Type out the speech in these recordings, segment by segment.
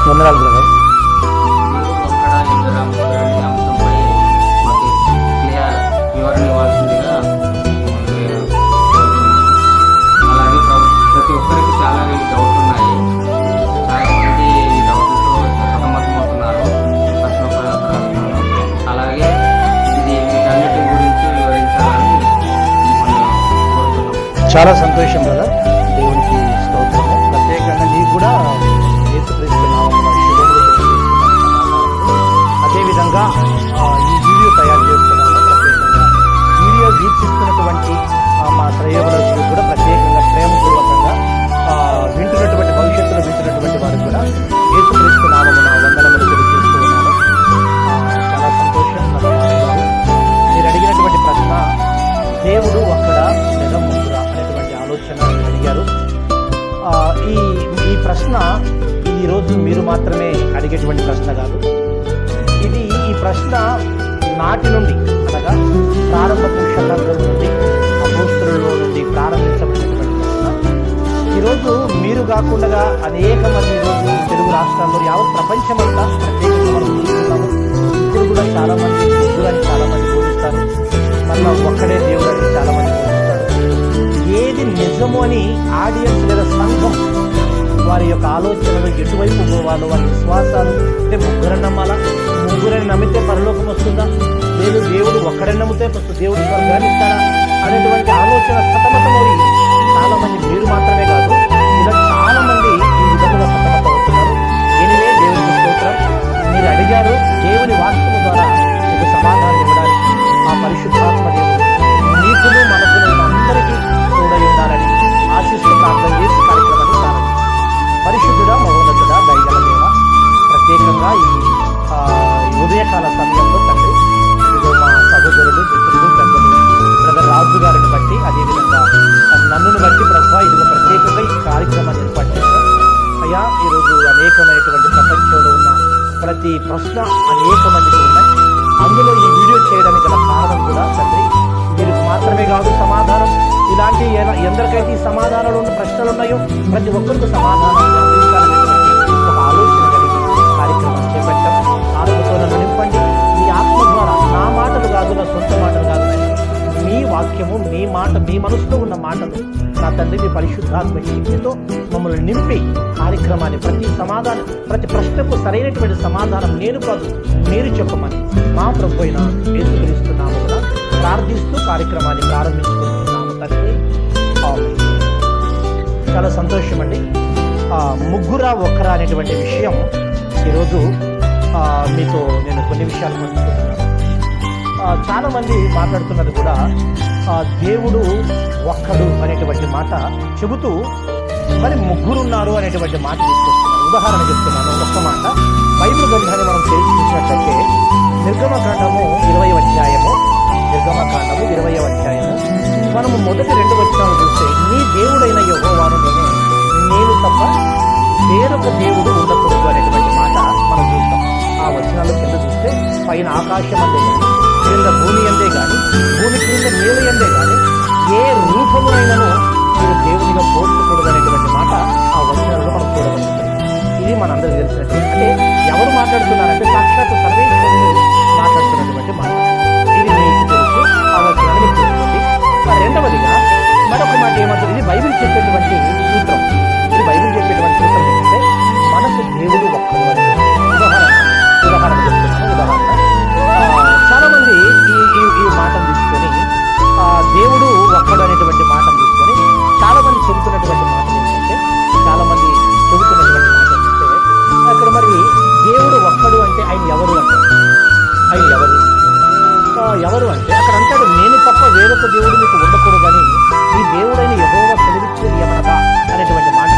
వందనాలు బ్రదర్. వివరణ ఇవ్వాల్సిందిగా అలాగే ప్రతి ఒక్కరికి చాలా డౌట్లు ఉన్నాయి. చాలా మంది ఈ డౌట్లతో సతమతమవుతున్నారు. అలాగే ఇది వీటన్నిటి గురించి వివరించాలని కోరుతున్నాం. చాలా సంతోషం బ్రదర్. దేవునికి స్తోత్రము. ప్రత్యేకంగా నీకు కూడా యేసుక్రీస్తు నామమున శుభములు తెలియజేస్తున్నాను. అదేవిధంగా ఈ వీడియో తయారు చేస్తున్నాను. ప్రత్యేకంగా వీడియో వీక్షిస్తున్నటువంటి మా శ్రేయోగులకు కూడా ప్రత్యేకంగా ప్రేమపూర్వకంగా వింటున్నటువంటి భవిష్యత్తులో వింటున్నటువంటి వారికి కూడా యేసుక్రీస్తు నామమున వందనములు తెలియజేస్తూ ఉన్నాను. చాలా సంతోషం. మీరు అడిగినటువంటి ప్రశ్న, దేవుడు ఒక్కడా లేదా ముగ్గురా అనేటువంటి ఆలోచన అడిగారు. ఈ ప్రశ్న ఈరోజు మీరు మాత్రమే అడిగేటువంటి ప్రశ్న కాదు. ఈ ప్రశ్న నాటి నుండి, అనగా ప్రారంభపు శతాబ్దం నుండి, అపోస్తలుల నుండి ప్రారంభించబడినటువంటి ప్రశ్న. ఈరోజు మీరు కాకుండా అనేక మంది ఈరోజు తెలుగు రాష్ట్రాల్లో యావత్ ప్రపంచమంతా ప్రత్యేకంగా మనం చూస్తున్నాము. ఇప్పుడు కూడా చాలా మంది ముగ్గురని చాలా మంది బోధిస్తారు. మళ్ళీ ఒక్కడే దేవుడు అని చాలా మంది బోధిస్తారు. ఏది నిజము అని ఆడియన్స్ లేదా సంఘం వారి యొక్క ఆలోచనలు ఎటువైపు పోవాలో, వారి విశ్వాసాలు అంటే ముగ్గురని నమ్మాలా, ముగ్గురని నమ్మితే పరలోకం వస్తుందా, లేదు దేవుడు ఒక్కడని నమ్మితే దేవుడు స్వర్గాన్ని ఇస్తాడా అనేటువంటి ఆలోచన సతమతమవుయి చాలా మంది, మీరు మాత్రమే కాదు ఇలా చాలా మంది ఈ విధంగా సతమతమవుతున్నారు. ఎనివే, దేవునికి స్తోత్రం. మీరు అడిగారు, దేవుని వాక్యము ద్వారా మీకు సమాధానం ఇవ్వడానికి ఆ పరిశుద్ధాత్మ దేవుడు నీకును మనకును అందరికీ తోడై ఉండాలని ఆశిస్తూ ప్రార్థన చేసి కార్యక్రమాన్ని ప్రారంభించారు. పరిశుద్ధుడా, మహోన్నతుడా, దయగల దేవ, ప్రత్యేకంగా ఈ ఉదయకాల సమయంలో తండ్రి ఇదిగో మా సహోదరుడు, మిత్రుడు, పెద్దలు బ్రదర్ రాజు గారిని బట్టి, అదేవిధంగా నన్నును బట్టి ప్రభు ఇదిగో ప్రత్యేకంగా ఈ కార్యక్రమాన్ని ఏర్పాటు చేశారు. అయ్యా, ఈరోజు అనేకమైనటువంటి ప్రపంచంలో ఉన్న ప్రతి ప్రశ్న అనేక మందికి ఉన్నాయి. అందులో ఈ వీడియో చేయడానికి గల కారణం కూడా తండ్రి వీరికి మాత్రమే కాదు సమాధానం. ఇలాంటి ఎందరికైతే ఈ సమాధానాలు ఉన్న ప్రశ్నలు ఉన్నాయో ప్రతి ఒక్కరికి సమాధానం అందించాలనేటువంటి ఒక ఆలోచన కలిగి కార్యక్రమం చేపట్టాం. ఆత్మతో నన్ను నింపండి. మీ ఆత్మ ద్వారా నా మాటలు కాదు, నా సొంత మాటలు కాదు, మీ వాక్యము, మీ మాట, మీ మనసులో ఉన్న మాటలు నా తండ్రి మీ పరిశుద్ధాత్మ శక్తితో మమ్మల్ని నింపి కార్యక్రమాన్ని ప్రతి ప్రశ్నకు సరైనటువంటి సమాధానం నేను కాదు మీరు చెప్పమని మా ప్రభు అయిన యేసుక్రీస్తున్నాము కూడా ప్రార్థిస్తూ కార్యక్రమాన్ని ప్రారంభించుకుంటున్నాము తండ్రి. చాలా సంతోషం అండి. ముగ్గురా ఒక్కరా అనేటువంటి విషయం ఈరోజు మీతో నేను కొన్ని విషయాలు పంచుకుంటున్నాను. చాలా మంది మాట్లాడుతున్నది కూడా దేవుడు ఒక్కడు అనేటువంటి మాట చెబుతూ మరి ముగ్గురున్నారు అనేటువంటి మాట తీసుకొస్తున్నారు. ఉదాహరణ చెప్తున్నాను. ఒక్క మాట బైబిల్ గ్రంథాన్ని మనం తెలిసినట్లయితే నిర్గమకాండము 20వ అధ్యాయము మనము మొదటి 2 వచనాలు చూస్తే, నీ దేవుడైన యెహోవాను నేను తప్ప వేరొక దేవుడు ఉండకూడదు అనేటువంటి మాట మనం చూస్తాం. ఆ వచనాలు కింద చూస్తే, పైన ఆకాశం అందే కానీ, క్రింద భూమి అందే కానీ, భూమి క్రింద నీళ్ళ అందే కానీ ఏ రూపమునైనను మీరు దేవునిగా పోల్చకూడదు అనేటువంటి మాట ఆ వచనాలలో మనం చూడగలుగుతాం. ఇది మనందరికీ తెలిసినట్టు. అంటే ఎవరు మాట్లాడుతున్నారంటే సాక్షాత్ సర్వేశ్వరుడు మాట్లాడుతున్నటువంటి మాట. ఇది మీకు తెలుసు, ఆ వచనాన్ని మీకు తెలుసుకోండి. రెండవదిగా మరొక మాట ఏమంటారు, ఇది బైబిల్ చెప్పేటువంటి సూత్రం. ఇది బైబిల్ చెప్పేటువంటి సూత్రం ఏంటంటే, మనకు దేవుడు ఒక్కడు అని. ఉదాహరణ చెప్తున్నాను. చాలా మంది ఈ మాటను తీసుకొని, దేవుడు ఒక్కడు అనేటువంటి మాటను తీసుకొని చాలా మంది చెబుతున్నటువంటి మాట ఏంటంటే, అక్కడ మరి దేవుడు ఒక్కడు అంటే ఆయన ఎవరు అంటారు. ఆయన ఎవరు అంటే అక్కడ అంటాడు, నేను తప్ప వేరొక దేవుడు మీకు ఉండకూడదని ఈ దేవుడైన యెహోవా సెలవిచ్చేది ఏమనగా అనేటువంటి మాట.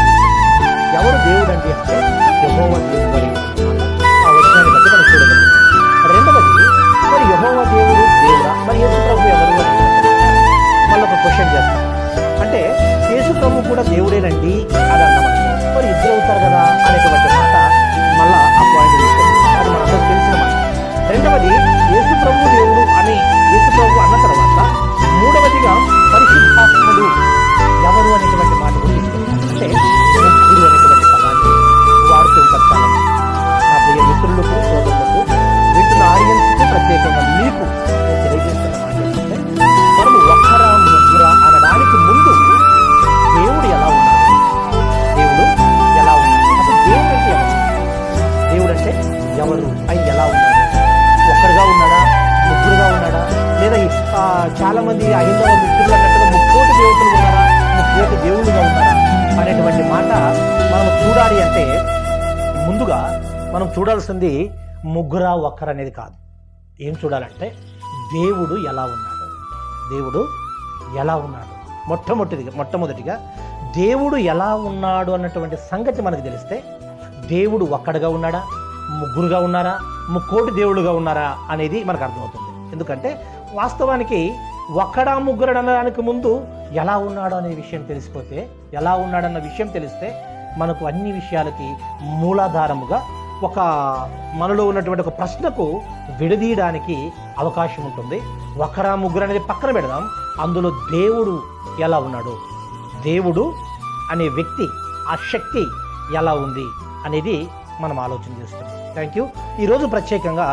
చాలామంది హైందవ మిత్రులు అన్నట్టుగా ముక్కోటి దేవతలు ఉన్నారా, ముక్కోటి దేవుళ్ళుగా ఉన్నారా అనేటువంటి మాట మనం చూడాలి అంటే ముందుగా మనం చూడాల్సింది ముగ్గురా ఒక్కరు అనేది కాదు. ఏం చూడాలంటే దేవుడు ఎలా ఉన్నాడు, దేవుడు ఎలా ఉన్నాడు. మొట్టమొదటిగా దేవుడు ఎలా ఉన్నాడు అన్నటువంటి సంగతి మనకు తెలిస్తే దేవుడు ఒక్కడుగా ఉన్నాడా, ముగ్గురుగా ఉన్నారా, ముక్కోటి దేవుళ్ళుగా ఉన్నారా అనేది మనకు అర్థమవుతుంది. ఎందుకంటే వాస్తవానికి ఒక్కడా ముగ్గురు అనడానికి ముందు ఎలా ఉన్నాడు అనే విషయం తెలిసిపోతే, ఎలా ఉన్నాడన్న విషయం తెలిస్తే మనకు అన్ని విషయాలకి మూలాధారముగా ఒక మనలో ఉన్నటువంటి ఒక ప్రశ్నకు విడదీయడానికి అవకాశం ఉంటుంది. ఒకరా ముగ్గురు అనేది పక్కన పెడదాం, అందులో దేవుడు ఎలా ఉన్నాడు, దేవుడు అనే వ్యక్తి ఆ శక్తి ఎలా ఉంది అనేది మనం ఆలోచన చేస్తాం. Thank you. ఈరోజు ప్రత్యేకంగా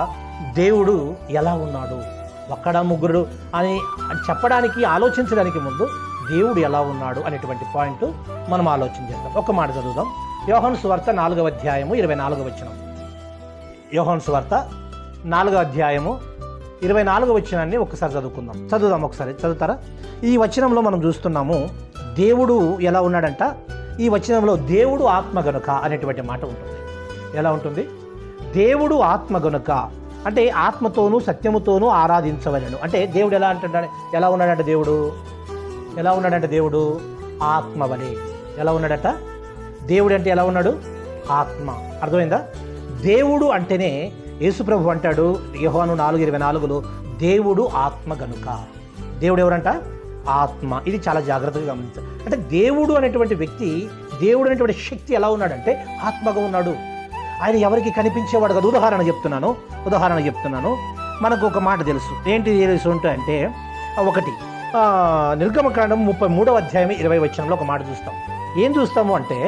దేవుడు ఎలా ఉన్నాడు, ఒక్కడా ముగ్గురు అని చెప్పడానికి ఆలోచించడానికి ముందు దేవుడు ఎలా ఉన్నాడు అనేటువంటి పాయింట్ మనం ఆలోచన చేద్దాం. ఒక మాట చదువుదాం. యోహాను సువార్త 4వ అధ్యాయము 24వ వచనం. యోహాను సువార్త 4వ అధ్యాయము 24వ వచనాన్ని ఒకసారి చదువుదాం. ఒకసారి చదువుతారా? ఈ వచనంలో మనం చూస్తున్నాము దేవుడు ఎలా ఉన్నాడంట. ఈ వచనంలో దేవుడు ఆత్మ గనుక అనేటువంటి మాట ఉంటుంది. ఎలా ఉంటుంది? దేవుడు ఆత్మ గనుక అంటే ఆత్మతోనూ సత్యముతోనూ ఆరాధించవలెను. అంటే దేవుడు ఎలా ఉన్నాడంటే దేవుడు ఆత్మ వలె. ఎలా ఉన్నాడట? దేవుడు అంటే ఎలా ఉన్నాడు? ఆత్మ. అర్థమైందా? దేవుడు అంటేనే యేసుప్రభు అంటాడు యోహాను 4:24లో దేవుడు ఆత్మ గనుక. దేవుడు ఎవరంట? ఆత్మ. ఇది చాలా జాగ్రత్తగా గమనించాలి. అంటే దేవుడు అనేటువంటి వ్యక్తి, దేవుడు అనేటువంటి శక్తి ఎలా ఉన్నాడంటే ఆత్మగా ఉన్నాడు. ఆయన ఎవరికి కనిపించేవాడు కాదు. ఉదాహరణ చెప్తున్నాను. మనకు ఒక మాట తెలుసు. ఏంటి తెలుసు అంటే ఒకటి నిర్గమకాండం 33వ అధ్యాయం 20వ వచనంలో ఒక మాట చూస్తాం. ఏం చూస్తాము అంటే,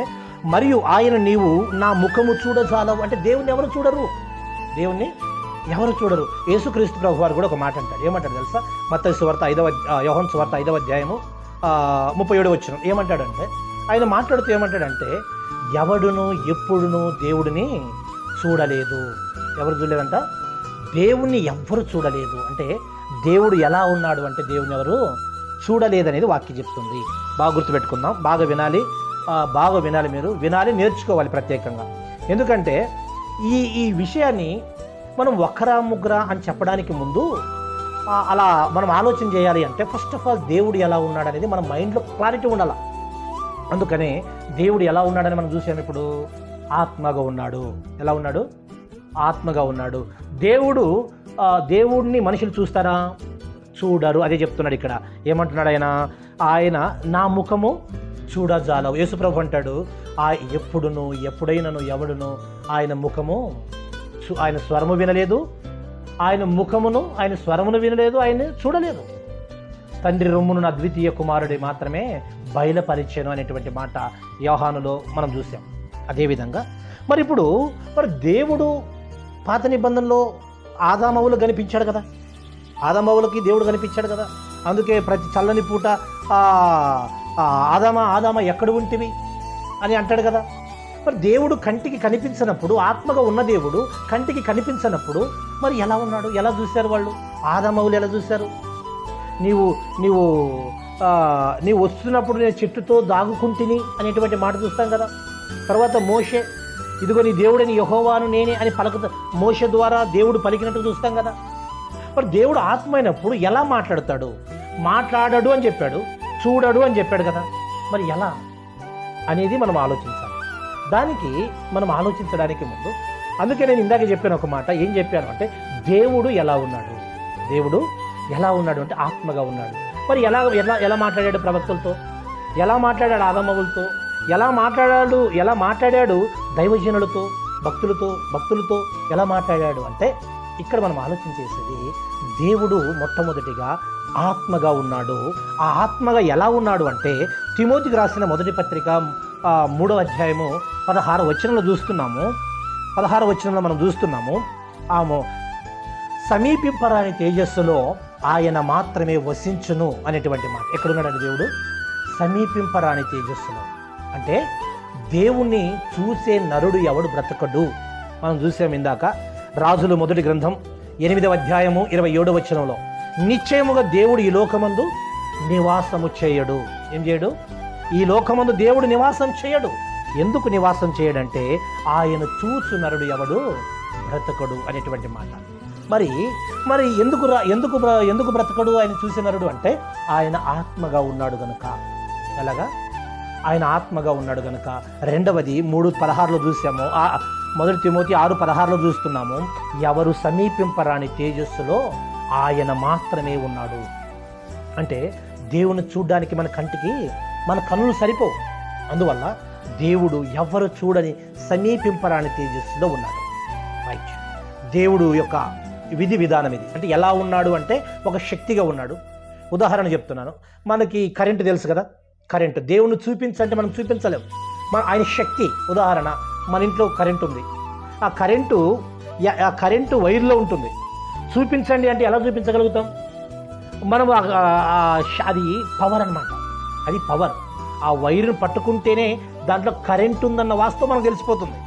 మరియు ఆయన నీవు నా ముఖము చూడజాలవు. అంటే దేవుణ్ణి ఎవరు చూడరు. యేసుక్రీస్తు ప్రభు వారు కూడా ఒక మాట అంటాడు. ఏమంటాడు తెలుసా? మత్తయి సువార్త యోహాను సువార్త 5వ అధ్యాయము 37వ వచనం ఏమంటాడంటే, ఆయన మాట్లాడుతూ ఏమంటాడంటే, ఎవడును ఎప్పుడును దేవుడిని చూడలేదు. ఎవరు చూడలేదంట? దేవుణ్ణి ఎవ్వరు చూడలేదు. అంటే దేవుడు ఎలా ఉన్నాడు అంటే దేవుని ఎవరు చూడలేదనేది వాక్యం చెప్తుంది. బాగా గుర్తుపెట్టుకుందాం, బాగా వినాలి, మీరు వినాలి, నేర్చుకోవాలి ప్రత్యేకంగా. ఎందుకంటే ఈ విషయాన్ని మనం ఒక్కరా ముగ్గురా అని చెప్పడానికి ముందు అలా మనం ఆలోచన చేయాలి అంటే ఫస్ట్ ఆఫ్ ఆల్ దేవుడు ఎలా ఉన్నాడు అనేది మన మైండ్లో క్లారిటీ ఉండాలి. అందుకనే దేవుడు ఎలా ఉన్నాడని మనం చూసాము. ఇప్పుడు ఆత్మగా ఉన్నాడు. ఎలా ఉన్నాడు? ఆత్మగా ఉన్నాడు. దేవుడిని మనుషులు చూస్తారా? చూడరు. అదే చెప్తున్నాడు ఇక్కడ. ఏమంటున్నాడు ఆయన నా ముఖము చూడజాలవు. యేసుప్రభు అంటాడు, ఎప్పుడైనాను ఎవడును ఆయన ముఖము ఆయన స్వరము వినలేదు, ఆయన స్వరమును వినలేదు, ఆయన చూడలేదు. తండ్రి రొమ్మును అద్వితీయ కుమారుడి మాత్రమే బయలుపరిచాను అనేటువంటి మాట యోహానులో మనం చూసాం. అదేవిధంగా మరి దేవుడు పాత నిబంధనలో ఆదామవులు కనిపించాడు కదా, ఆదామవులకి దేవుడు కనిపించాడు కదా. అందుకే ప్రతి చల్లని పూట ఆదామా ఎక్కడ ఉంటివి అని అంటాడు కదా. మరి దేవుడు కంటికి కనిపించినప్పుడు, ఆత్మగా ఉన్న దేవుడు కంటికి కనిపించినప్పుడు మరి ఎలా ఉన్నాడు? ఎలా చూశారు వాళ్ళు? ఆదామవులు ఎలా చూశారు? నీవు వస్తున్నప్పుడు నేను చెట్టుతో దాగుకుంటిని అనేటువంటి మాట చూస్తాం కదా. తర్వాత మోషే, ఇదిగో నీ దేవుడని యెహోవాను నేనే అని మోషే ద్వారా దేవుడు పలికినట్టు చూస్తాం కదా. మరి దేవుడు ఆత్మ అయినప్పుడు ఎలా మాట్లాడతాడు? మాట్లాడడు అని చెప్పాడు, చూడడు అని చెప్పాడు కదా. మరి ఎలా అనేది మనం ఆలోచించాలి. దానికి మనం ఆలోచించడానికి ముందు అందుకే నేను ఇందాక చెప్పాను ఒక మాట. ఏం చెప్పాను అంటే దేవుడు ఎలా ఉన్నాడు అంటే ఆత్మగా ఉన్నాడు. మరి ఎలా మాట్లాడాడు ప్రవక్తలతో? ఎలా మాట్లాడాడు ఆదామవులతో? ఎలా మాట్లాడాడు దైవజనులతో, భక్తులతో ఎలా మాట్లాడాడు అంటే ఇక్కడ మనం ఆలోచన చేసేది దేవుడు మొట్టమొదటిగా ఆత్మగా ఉన్నాడు. ఆ ఆత్మగా ఎలా ఉన్నాడు అంటే తిమోతికి రాసిన మొదటి పత్రిక 3వ అధ్యాయము 16వ వచనంలో చూస్తున్నాము. 16వ వచనంలో మనం చూస్తున్నాము, సమీపింపరాని తేజస్సులో ఆయన మాత్రమే వసించును అనేటువంటి మాట. ఎక్కడున్నాడంటే దేవుడు సమీపింపరాని తేజస్సులో. అంటే దేవుణ్ణి చూసే నరుడు ఎవడు బ్రతకడు. మనం చూసాం ఇందాక రాజులు మొదటి గ్రంథం 8వ అధ్యాయము 27వ వచనంలో నిశ్చయముగా దేవుడు ఈ లోకమందు నివాసము చేయడు. ఏం చేయడు? ఈ లోకమందు దేవుడు నివాసం చేయడు. ఎందుకు నివాసం చేయడంటే ఆయన చూచు నరుడు ఎవడు బ్రతకడు అనేటువంటి మాట. మరి ఎందుకు బ్రతకడు ఆయన చూసి నరుడు అంటే ఆయన ఆత్మగా ఉన్నాడు గనుక. ఎలాగా? ఆయన ఆత్మగా ఉన్నాడు గనుక. రెండవది 3:16 చూసాము, 1 తిమోతి 6:16 చూస్తున్నాము. ఎవరు సమీపింపరాని తేజస్సులో ఆయన మాత్రమే ఉన్నాడు. అంటే దేవుని చూడడానికి మన కంటికి మన కన్నులు సరిపోవు. అందువల్ల దేవుడు ఎవరు చూడని సమీపింపరాని తేజస్సులో ఉన్నాడు. రైట్. దేవుడు యొక్క విధి విధానం ఇది. అంటే ఎలా ఉన్నాడు అంటే ఒక శక్తిగా ఉన్నాడు. ఉదాహరణ చెప్తున్నాను. మనకి కరెంటు తెలుసు కదా. కరెంటు దేవుని చూపించంటే మనం చూపించలేము. ఆయన శక్తి. ఉదాహరణ, మన ఇంట్లో కరెంటు ఉంది. ఆ కరెంటు వైర్లో ఉంటుంది. చూపించండి అంటే ఎలా చూపించగలుగుతాం? మనం అది పవర్ అన్నమాట. అది పవర్. ఆ వైర్ను పట్టుకుంటేనే దాంట్లో కరెంటు ఉందన్న వాస్తవం మనకు తెలిసిపోతుంది.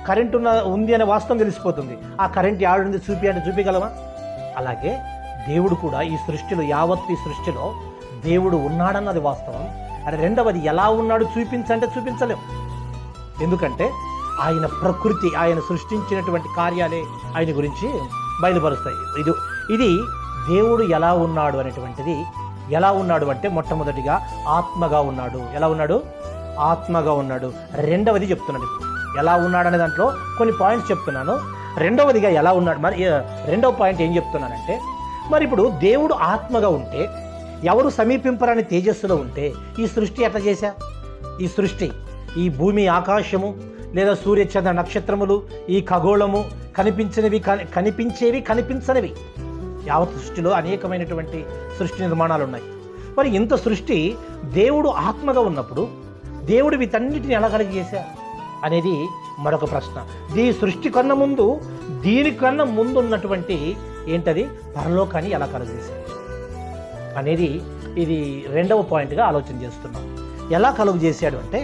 కరెంటు ఉంది అనే వాస్తవం తెలిసిపోతుంది. ఆ కరెంట్ యాడుంది చూపి అంటే చూపించగలమా? అలాగే దేవుడు కూడా ఈ సృష్టిలో, యావత్తు ఈ సృష్టిలో దేవుడు ఉన్నాడన్నది వాస్తవం. అది రెండవది, ఎలా ఉన్నాడు చూపించంటే చూపించలేం. ఎందుకంటే ఆయన ప్రకృతి, ఆయన సృష్టించినటువంటి కార్యాలే ఆయన గురించి బయలుపరుస్తాయి. ఇది దేవుడు ఎలా ఉన్నాడు అనేటువంటిది. ఎలా ఉన్నాడు అంటే మొట్టమొదటిగా ఆత్మగా ఉన్నాడు. ఎలా ఉన్నాడు? ఆత్మగా ఉన్నాడు. రెండవది చెప్తున్నాడు. ఎలా ఉన్నాడు అనే దాంట్లో కొన్ని పాయింట్స్ చెప్తున్నాను. రెండవదిగా ఎలా ఉన్నాడు, మరి రెండవ పాయింట్ ఏం చెప్తున్నానంటే, మరి ఇప్పుడు దేవుడు ఆత్మగా ఉంటే, ఎవరు సమీపింపరాని తేజస్సులో ఉంటే ఈ సృష్టి ఎట్లా చేశా? ఈ సృష్టి, ఈ భూమి, ఆకాశము, లేదా సూర్యచంద్ర నక్షత్రములు, ఈ ఖగోళము, కనిపించేవి కనిపించనివి, యావత్ సృష్టిలో అనేకమైనటువంటి సృష్టి నిర్మాణాలు ఉన్నాయి. మరి ఇంత సృష్టి దేవుడు ఆత్మగా ఉన్నప్పుడు దేవుడు వీటన్నిటిని ఎలా కలిగి చేశా అనేది మరొక ప్రశ్న. ఈ సృష్టి కన్నా ముందు, దీనికన్నా ముందు ఉన్నటువంటి ఏంటది, పరలోకాన్ని ఎలా కలుగజేశాడు అనేది ఇది రెండవ పాయింట్గా ఆలోచన చేస్తున్నాం. ఎలా కలుగు చేశాడు అంటే,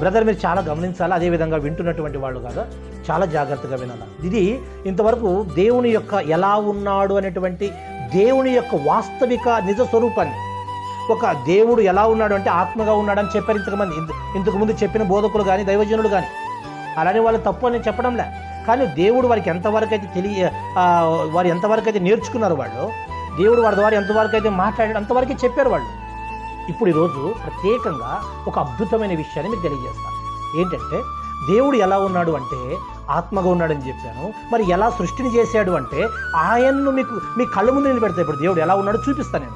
బ్రదర్ మీరు చాలా గమనించాలి, అదేవిధంగా వింటున్నటువంటి వాళ్ళు కాదు, చాలా జాగ్రత్తగా వినాలి. ఇది ఇంతవరకు దేవుని యొక్క ఎలా ఉన్నాడు అనేటువంటి దేవుని యొక్క వాస్తవిక నిజ స్వరూపాన్ని, ఒక దేవుడు ఎలా ఉన్నాడు అంటే ఆత్మగా ఉన్నాడని చెప్పారు ఇంతకుముందు చెప్పిన బోధకులు కానీ దైవజనులు కానీ. అలానే వాళ్ళు తప్పు అని చెప్పడంలే, కానీ దేవుడు వారికి ఎంతవరకు అయితే వారు ఎంతవరకు అయితే నేర్చుకున్నారు, వాళ్ళు దేవుడు వారి ద్వారా ఎంతవరకు అయితే మాట్లాడాడు అంతవరకే చెప్పారు వాళ్ళు. ఇప్పుడు ఈరోజు ప్రత్యేకంగా ఒక అద్భుతమైన విషయాన్ని మీకు తెలియజేస్తాను. ఏంటంటే దేవుడు ఎలా ఉన్నాడు అంటే ఆత్మగా ఉన్నాడని చెప్పాను. మరి ఎలా సృష్టిని చేశాడు అంటే ఆయన్ను మీ కళ్ళ ముందు నేను పెడతా. ఇప్పుడు దేవుడు ఎలా ఉన్నాడో చూపిస్తాను. నేను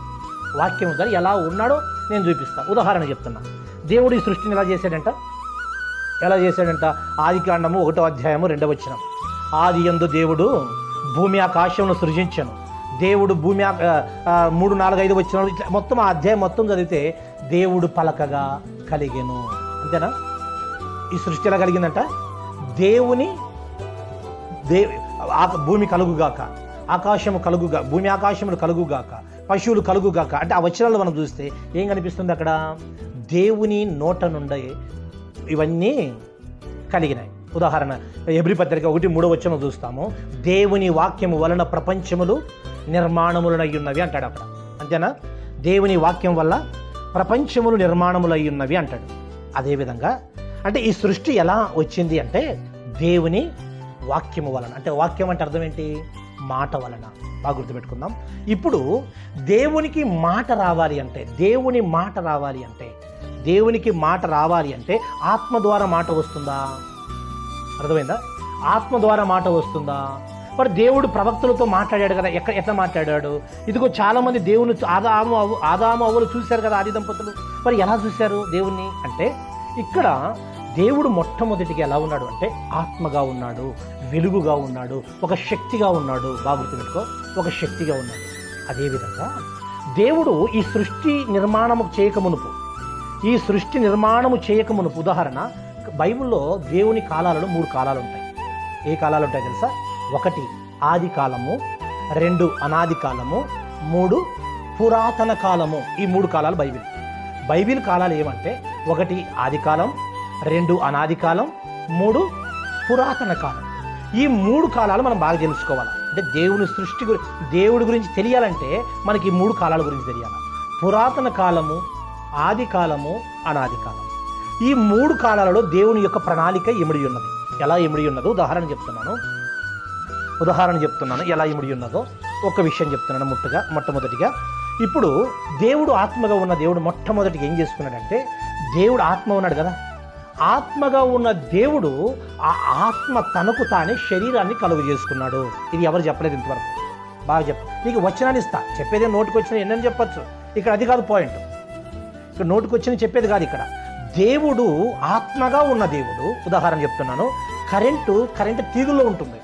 వాక్యం ద్వారా ఎలా ఉన్నాడో నేను చూపిస్తాను. ఉదాహరణ చెప్తున్నా. దేవుడు ఈ సృష్టిని ఎలా చేశాడంట? ఆదికాండము 1వ అధ్యాయము 2వ వచనం. ఆది యందు దేవుడు భూమి ఆకాశమును సృజించెను. దేవుడు భూమి 3, 4, 5 వచనాలు ఇట్లా మొత్తం ఆ అధ్యాయం మొత్తం చదివితే దేవుడు పలకగా కలిగెను. అంతేనా? ఈ సృష్టి ఎలా కలిగిందంట? భూమి కలుగుగాక, ఆకాశము కలుగుగా, భూమి ఆకాశములు కలుగుగాక, పశువులు కలుగుగాక అంటే ఆ వచనాలు మనం చూస్తే ఏం కనిపిస్తుంది? అక్కడ దేవుని నోట నుండి ఇవన్నీ కలిగినాయి. ఉదాహరణ హెబ్రీ పత్రిక 1:3 వచనం చూస్తాము. దేవుని వాక్యము వలన ప్రపంచములు నిర్మాణములయ్యున్నవి అంటాడు అక్కడ. అంతేనా? దేవుని వాక్యం వల్ల ప్రపంచములు నిర్మాణములయ్యున్నవి అంటాడు. అదేవిధంగా అంటే ఈ సృష్టి ఎలా వచ్చింది అంటే దేవుని వాక్యము వలన. అంటే వాక్యం అంటే అర్థం ఏంటి? మాట వలన. బాగా గుర్తుపెట్టుకుందాం. ఇప్పుడు దేవునికి మాట రావాలి అంటే, దేవునికి మాట రావాలి అంటే ఆత్మ ద్వారా మాట వస్తుందా? అర్థమైందా? ఆత్మ ద్వారా మాట వస్తుందా? మరి దేవుడు ప్రవక్తలతో మాట్లాడాడు కదా. ఎట్లా మాట్లాడాడు? ఇదిగో చాలామంది దేవుని ఆదాము అవ్వలు చూశారు కదా, ఆది దంపతులు. మరి ఎలా చూశారు దేవుణ్ణి అంటే, ఇక్కడ దేవుడు మొట్టమొదటిగా ఎలా ఉన్నాడు అంటే ఆత్మగా ఉన్నాడు, వెలుగుగా ఉన్నాడు, ఒక శక్తిగా ఉన్నాడు. బాగా గుర్తుపెట్టుకో, ఒక శక్తిగా ఉన్నాడు. అదేవిధంగా దేవుడు ఈ సృష్టి నిర్మాణము చేయకమునుపు ఉదాహరణ బైబిల్లో దేవుని కాలాలలో 3 కాలాలు ఉంటాయి. ఏ కాలాలు ఉంటాయి తెలుసా? 1 ఆది కాలము, 2 అనాది కాలము, 3 పురాతన కాలము. ఈ 3 కాలాలు బైబిల్ కాలాలు ఏమంటే 1 ఆది కాలం, 2 అనాది కాలం, 3 పురాతన కాలం. ఈ 3 కాలాలు మనం బాగా తెలుసుకోవాలి. అంటే దేవుని సృష్టి దేవుడి గురించి తెలియాలంటే మనకి ఈ 3 కాలాల గురించి తెలియాలి. పురాతన కాలము, ఆది కాలము, అనాది కాలం. ఈ 3 కాలాలలో దేవుని యొక్క ప్రణాళిక ఇమిడి ఉన్నది. ఎలా ఇమిడి ఉన్నదో ఉదాహరణ చెప్తున్నాను. ఎలా ఇమిడి ఉన్నదో ఒక విషయం చెప్తున్నాను. మొట్టమొదటిగా ఇప్పుడు దేవుడు ఆత్మగా ఉన్న దేవుడు మొట్టమొదటిగా ఏం చేసుకున్నాడంటే, దేవుడు ఆత్మ ఉన్నాడు కదా, ఆత్మగా ఉన్న దేవుడు ఆ ఆత్మ తనకు తానే శరీరాన్ని కలుగు చేసుకున్నాడు. ఇది ఎవరు చెప్పలేదు ఇంతవరకు. బాగా నీకు వచనాన్ని ఇస్తా, చెప్పేదే నోటికి వచ్చిన ఎన్నని చెప్పచ్చు. ఇక్కడ అది కాదు పాయింట్. ఇక్కడ నోటికి వచ్చిన చెప్పేది కాదు. ఇక్కడ దేవుడు ఆత్మగా ఉన్న దేవుడు, ఉదాహరణ చెప్తున్నాను, కరెంటు తీగుల్లో ఉంటుంది.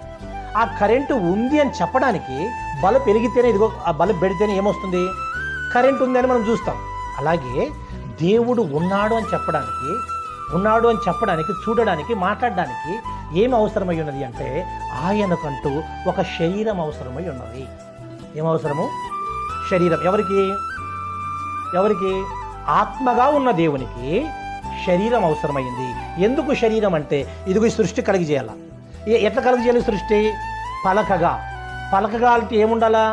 ఆ కరెంటు ఉంది అని చెప్పడానికి బల్బ్ పెరిగితేనే, ఇదిగో ఆ బల్బ్ పెడితేనే ఏమొస్తుంది, కరెంటు ఉంది అని మనం చూస్తాం. అలాగే దేవుడు ఉన్నాడు అని చెప్పడానికి చూడడానికి, మాట్లాడడానికి ఏం అవసరమై ఉన్నది అంటే, ఆయనకంటూ ఒక శరీరం అవసరమై ఉన్నది. ఏమవసరము? శరీరం. ఎవరికి? ఆత్మగా ఉన్న దేవునికి శరీరం అవసరమైంది. ఎందుకు శరీరం అంటే, ఇదిగో ఈ సృష్టి కలిగి చేయాల. ఎట్లా కలిగి చేయాలి సృష్టి? పలకగా అంటే ఏముండాలా?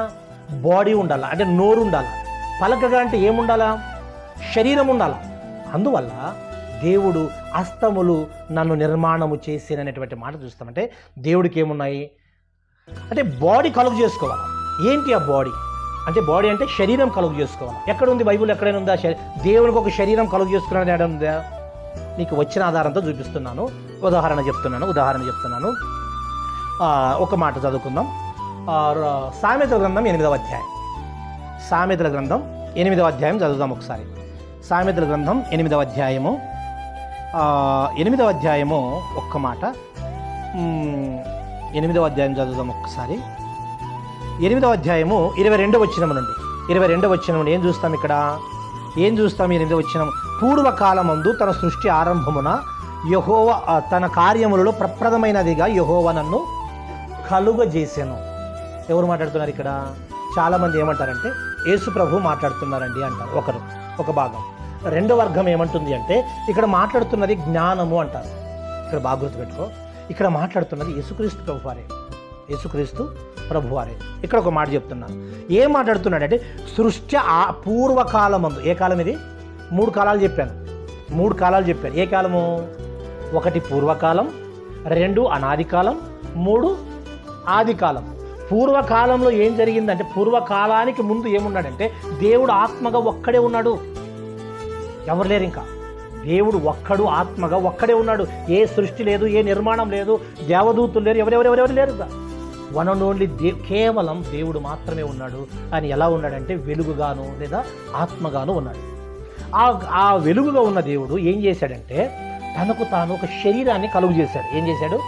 బాడీ ఉండాలా, అంటే నోరు ఉండాలా. పలకగా అంటే ఏముండాలా? శరీరం ఉండాలా. అందువల్ల దేవుడు అస్తములు నన్ను నిర్మాణము చేసినటువంటి మాట చూస్తామంటే, దేవుడికి ఏమున్నాయి అంటే బాడీ కలుగు చేసుకోవాలి. ఏంటి ఆ బాడీ అంటే? బాడీ అంటే శరీరం కలుగు చేసుకోవాలి. ఎక్కడ ఉంది బైబిల్? ఎక్కడైనా ఉందా దేవునికి ఒక శరీరం కలుగు చేసుకున్నది? ఏడ ఉందా? నీకు వచ్చిన ఆధారంతో చూపిస్తున్నాను. ఉదాహరణ చెప్తున్నాను. ఒక మాట చదువుకుందాం. సామెతల గ్రంథం 8వ అధ్యాయం. సామెతల గ్రంథం 8వ అధ్యాయం చదువుదాం ఒకసారి. సామెతల గ్రంథం 8వ అధ్యాయము 8వ అధ్యాయము ఒక్క మాట. 8వ అధ్యాయం చదువుదాం ఒక్కసారి. 8వ అధ్యాయము 22వ వచనం నుండి 22వ వచనం నుండి ఏం చూస్తాం? 8వ వచనం, పూర్వకాలమందు తన సృష్టి ఆరంభమున యెహోవా తన కార్యములలో ప్రప్రదమైనదిగా యెహోవా నన్ను కలుగజేసెను. ఎవరు మాట్లాడుతున్నారు ఇక్కడ? చాలామంది ఏమంటారంటే యేసు ప్రభు మాట్లాడుతున్నారండి అంటారు ఒక భాగం. రెండో వర్గం ఏమంటుంది అంటే, ఇక్కడ మాట్లాడుతున్నది జ్ఞానము అంటారు. ఇక్కడ బాగా గుర్తుపెట్టుకో, ఇక్కడ మాట్లాడుతున్నది యేసుక్రీస్తు ప్రభువారే. ఇక్కడ ఒక మాట చెప్తున్నాను. ఏం మాట్లాడుతున్నాడంటే, సృష్టి పూర్వకాలమందు. ఏ కాలం ఇది? 3 కాలాలు చెప్పాను. ఏ కాలము? 1 పూర్వకాలం, 2 అనాది కాలం, 3 ఆది కాలం. పూర్వకాలంలో ఏం జరిగిందంటే, పూర్వకాలానికి ముందు ఏమున్నాడంటే, దేవుడు ఆత్మగా ఒక్కడే ఉన్నాడు. ఎవరు లేరు. ఇంకా దేవుడు ఒక్కడు ఆత్మగా ఒక్కడే ఉన్నాడు. ఏ సృష్టి లేదు, ఏ నిర్మాణం లేదు, దేవదూతులు లేరు, ఎవరెవరెవరు లేరు. వన్ అండ్ ఓన్లీ కేవలం దేవుడు మాత్రమే ఉన్నాడు. ఆయన ఎలా ఉన్నాడంటే వెలుగుగాను లేదా ఆత్మగాను ఉన్నాడు. ఆ వెలుగుగా ఉన్న దేవుడు ఏం చేశాడంటే, తనకు తాను ఒక శరీరాన్ని కలుగు చేశాడు. ఏం చేశాడు?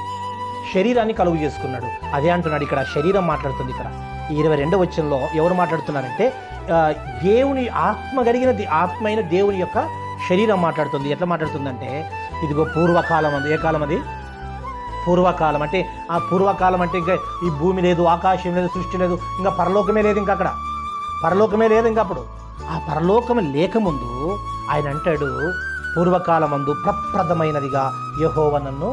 శరీరాన్ని కలుగు చేసుకున్నాడు. అదే అంటున్నాడు ఇక్కడ. శరీరం మాట్లాడుతుంది ఇక్కడ. ఈ 22వ వచనంలో ఎవరు మాట్లాడుతున్నారంటే, దేవుని ఆత్మైన దేవుని యొక్క శరీరం మాట్లాడుతుంది. ఎట్లా మాట్లాడుతుందంటే, ఇదిగో పూర్వకాలం అందు. ఏ కాలం అది? పూర్వకాలం అంటే, ఆ పూర్వకాలం అంటే ఇంకా ఈ భూమి లేదు, ఆకాశం లేదు, సృష్టి లేదు, ఇంకా పరలోకమే లేదు. ఇంకా అక్కడ పరలోకమే లేదు. ఇంకా అప్పుడు ఆ పరలోకం లేకముందు ఆయన అంటాడు, పూర్వకాలమందు ప్రప్రదమైనదిగా యెహోవా నన్ను